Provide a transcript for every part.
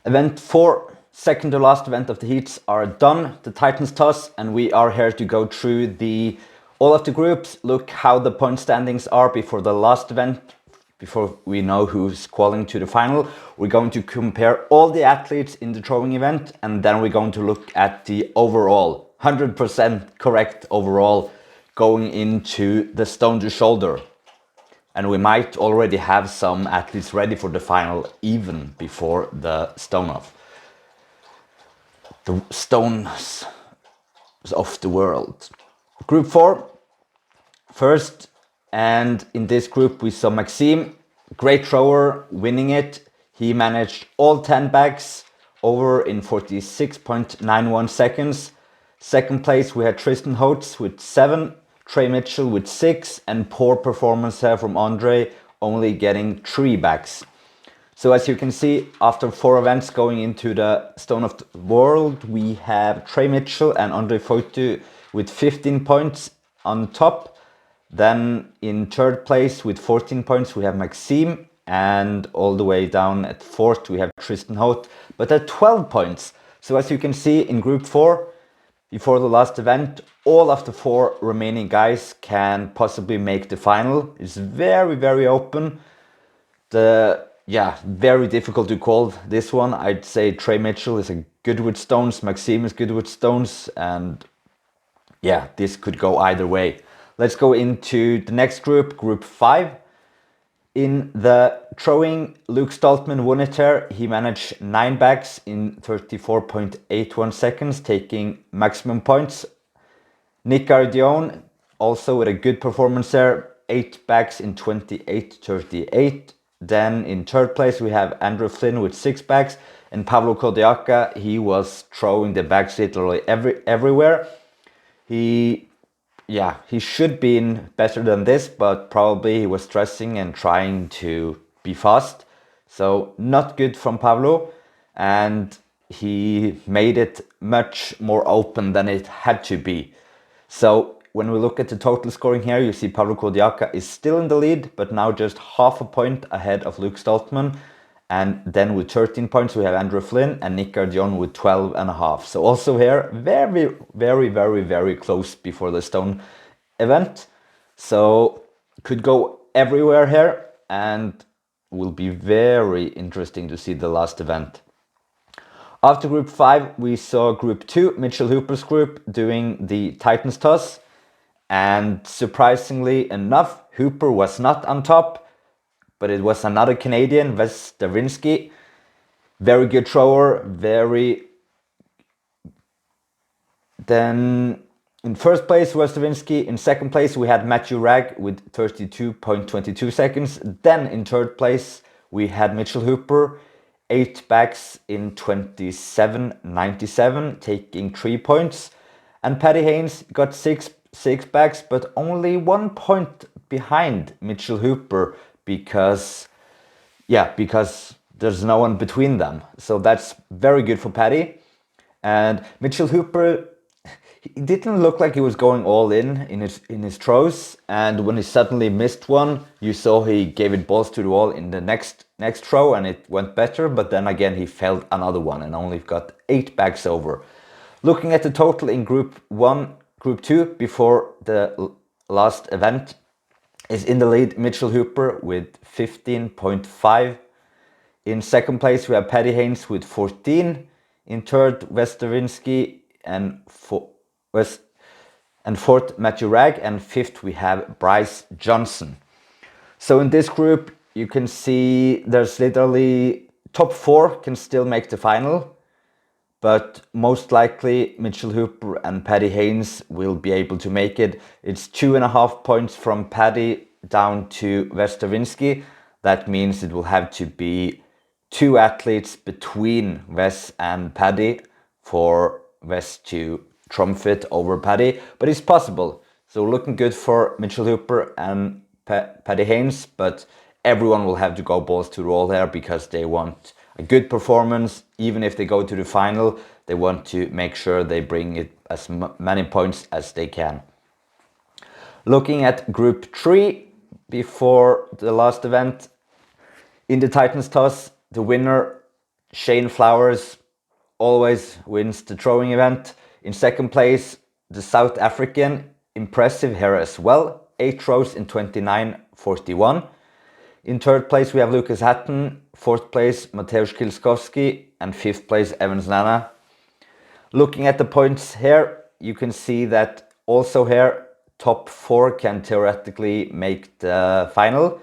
Event 4, second to last event of the heats are done, the Titans toss, and we are here to go through all of the groups, look how the point standings are before the last event, before we know who's qualifying to the final. We're going to compare all the athletes in the throwing event, and then we're going to look at the overall, 100% correct overall, going into the stone to shoulder. And we might already have some athletes ready for the final even before the stone off. The stones of the world. Group 4, first, and in this group we saw Maxime, great thrower, winning it. He managed all 10 bags over in 46.91 seconds. Second place we had Tristan Holtz with 7, Trey Mitchell with 6, and poor performance here from Andre, only getting 3 bags. So as you can see, after 4 events going into the Stone of the World, we have Trey Mitchell and Andre Fotu with 15 points on top. Then in third place with 14 points, we have Maxime, and all the way down at fourth, we have Tristan Hout, but at 12 points. So as you can see in Group 4, before the last event, all of the 4 remaining guys can possibly make the final. It's very, very open. Very difficult to call this one. I'd say Trey Mitchell is good with stones, Maxime is good with stones, and yeah, this could go either way. Let's go into the next group, Group 5. In the throwing, Luke Stoltman won it here. He managed 9 bags in 34.81 seconds, taking maximum points. Nick Gardione, also with a good performance there, 8 bags in 28.38. Then in third place we have Andrew Flynn with 6 bags, and Pablo Kodiaka, he was throwing the bags literally everywhere. He should be in better than this, but probably he was stressing and trying to be fast. So not good from Pablo, and he made it much more open than it had to be. So when we look at the total scoring here, you see Pablo Kodiaka is still in the lead, but now just half a point ahead of Luke Stoltman. And then with 13 points, we have Andrew Flynn and Nick Gardione with 12.5. So also here, very, very, very, very close before the stone event. So could go everywhere here, and will be very interesting to see the last event. After Group 5, we saw Group 2, Mitchell Hooper's group, doing the Titans toss. And surprisingly enough, Hooper was not on top, but it was another Canadian, Wes Davinsky. Very good thrower, Then in first place was Davinsky. In second place we had Matthew Ragg with 32.22 seconds. Then in third place we had Mitchell Hooper, 8 bags in 27.97, taking 3 points. And Paddy Haynes got 6 bags, but only 1 point behind Mitchell Hooper because there's no one between them. So that's very good for Paddy. And Mitchell Hooper, he didn't look like he was going all in his throws, and when he suddenly missed one, you saw he gave it balls to the wall in the next throw, and it went better. But then again, he failed another one and only got 8 bags over. Looking at the total in Group 1, Group 2 before the last event, is in the lead Mitchell Hooper with 15.5. In second place we have Paddy Haynes with 14. In third, Wes Davinsky, and fourth, Matthew Ragg, and fifth we have Bryce Johnson. So in this group you can see there's literally top 4 can still make the final, but most likely Mitchell Hooper and Paddy Haynes will be able to make it. It's 2.5 points from Paddy down to Wes Davinsky. That means it will have to be 2 athletes between Wes and Paddy for Wes to trump it over Paddy, but it's possible. So looking good for Mitchell Hooper and Paddy Haynes, but everyone will have to go balls to the wall there because they want a good performance. Even if they go to the final, they want to make sure they bring it as many points as they can. Looking at Group 3 before the last event, in the Titans toss, the winner Shane Flowers always wins the throwing event. In second place, the South African, impressive here as well, 8 throws in 29.41. In third place we have Lucas Hatton, fourth place Mateusz Kielskowski, and fifth place Evans Nana. Looking at the points here, you can see that also here top 4 can theoretically make the final.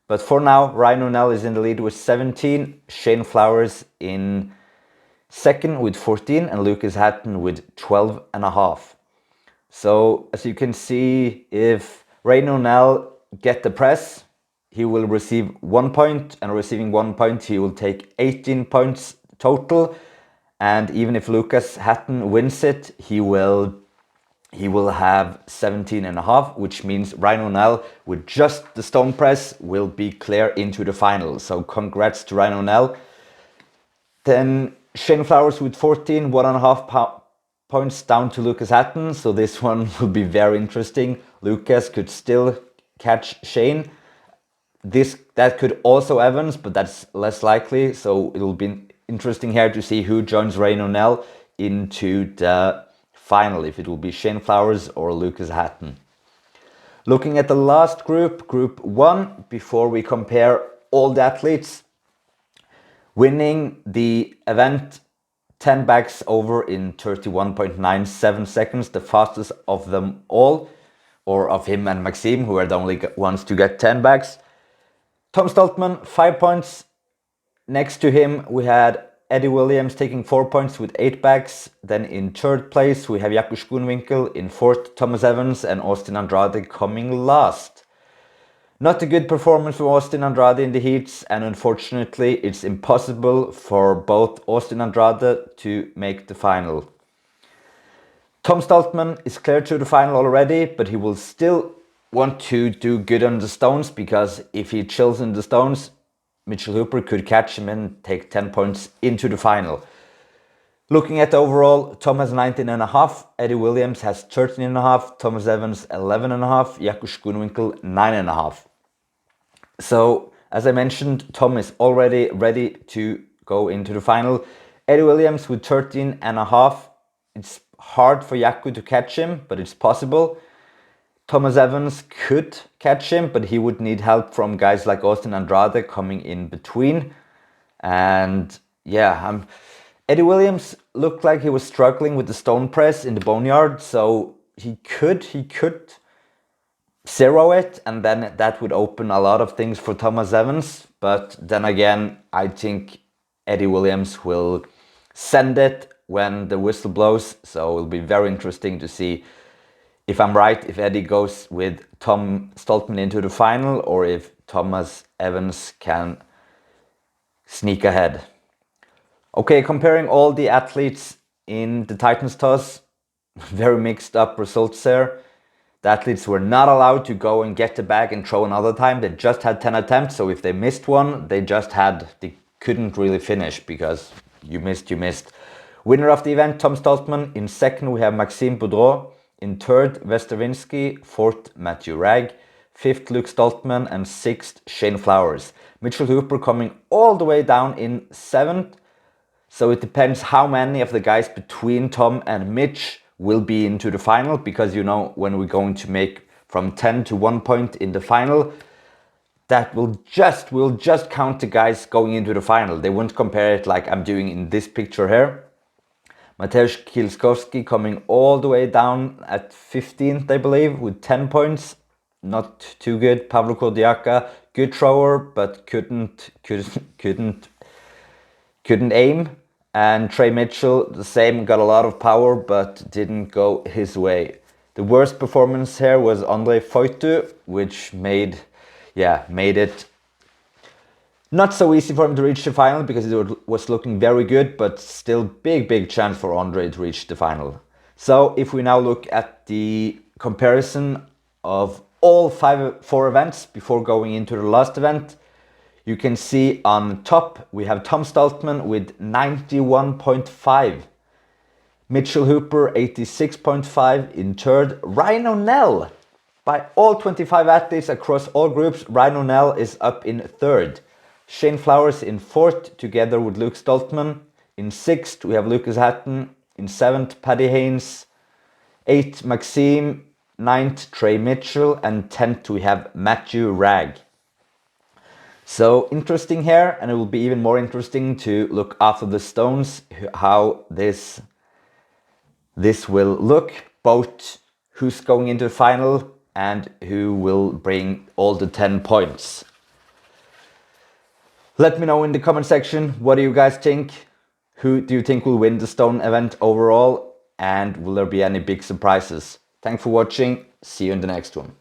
But for now, Ryan O'Neill is in the lead with 17, Shane Flowers in second with 14, and Lucas Hatton with 12.5. So as you can see, if Ryan O'Neill get the press, he will receive 1 point, and receiving 1 point, he will take 18 points total. And even if Lucas Hatton wins it, he will have 17.5, which means Ryan O'Neill with just the stone press will be clear into the final. So congrats to Ryan O'Neill. Then Shane Flowers with 14, 1.5 points down to Lucas Hatton. So this one will be very interesting. Lucas could still catch Shane. That could also Evans, but that's less likely. So it'll be interesting here to see who joins Ryan O'Neill into the final, if it will be Shane Flowers or Lucas Hatton. Looking at the last group, Group 1, before we compare all the athletes, winning the event 10 bags over in 31.97 seconds, the fastest of them all, or of him and Maxime, who are the only ones to get 10 bags. Tom Stoltman, 5 points. Next to him, we had Eddie Williams taking 4 points with 8 bags. Then in third place, we have Jakob Schoenwinkel. In fourth, Thomas Evans, and Austin Andrade coming last. Not a good performance for Austin Andrade in the heats, and unfortunately, it's impossible for both Austin Andrade to make the final. Tom Stoltman is clear to the final already, but he will still want to do good on the stones, because if he chills in the stones, Mitchell Hooper could catch him and take 10 points into the final. Looking at the overall, Tom has 19.5, Eddie Williams has 13.5, Thomas Evans 11.5, Jakob Schoenwinkel 9.5. So, as I mentioned, Tom is already ready to go into the final. Eddie Williams with 13.5. It's hard for Jakob to catch him, but it's possible. Thomas Evans could catch him, but he would need help from guys like Austin Andrade coming in between. And yeah, Eddie Williams looked like he was struggling with the stone press in the boneyard, so he could zero it, and then that would open a lot of things for Thomas Evans. But then again, I think Eddie Williams will send it when the whistle blows, so it'll be very interesting to see if I'm right, if Eddie goes with Tom Stoltman into the final, or if Thomas Evans can sneak ahead. Okay, comparing all the athletes in the Titans toss, very mixed up results there. The athletes were not allowed to go and get the bag and throw another time. They just had 10 attempts, so if they missed one, they couldn't really finish, because you missed. Winner of the event, Tom Stoltman. In second, we have Maxime Boudreau. In third, Westerwinski. Fourth, Matthew Ragg. Fifth, Luke Stoltman. And sixth, Shane Flowers. Mitchell Hooper coming all the way down in seventh. So it depends how many of the guys between Tom and Mitch will be into the final, because when we're going to make from 10 to 1 point in the final, that will just count the guys going into the final. They won't compare it like I'm doing in this picture here. Mateusz Kielskowski coming all the way down at 15th, I believe, with 10 points. Not too good. Pavlo Kodiaka, good thrower, but couldn't aim. And Trey Mitchell, the same, got a lot of power, but didn't go his way. The worst performance here was Andre Foytu, which made it not so easy for him to reach the final, because it was looking very good, but still big chance for Andre to reach the final. So if we now look at the comparison of all 4 events before going into the last event, you can see on top we have Tom Stoltman with 91.5. Mitchell Hooper 86.5 in third. Ryan O'Neill, by all 25 athletes across all groups, Ryan O'Neill is up in third. Shane Flowers in 4th, together with Luke Stoltman. In 6th, we have Lucas Hatton. In 7th, Paddy Haynes. 8th, Maxime. 9th, Trey Mitchell. And 10th, we have Matthew Ragg. So interesting here, and it will be even more interesting to look after the stones, how this will look, both who's going into the final and who will bring all the 10 points. Let me know in the comment section, what do you guys think? Who do you think will win the stone event overall? And will there be any big surprises? Thanks for watching. See you in the next one.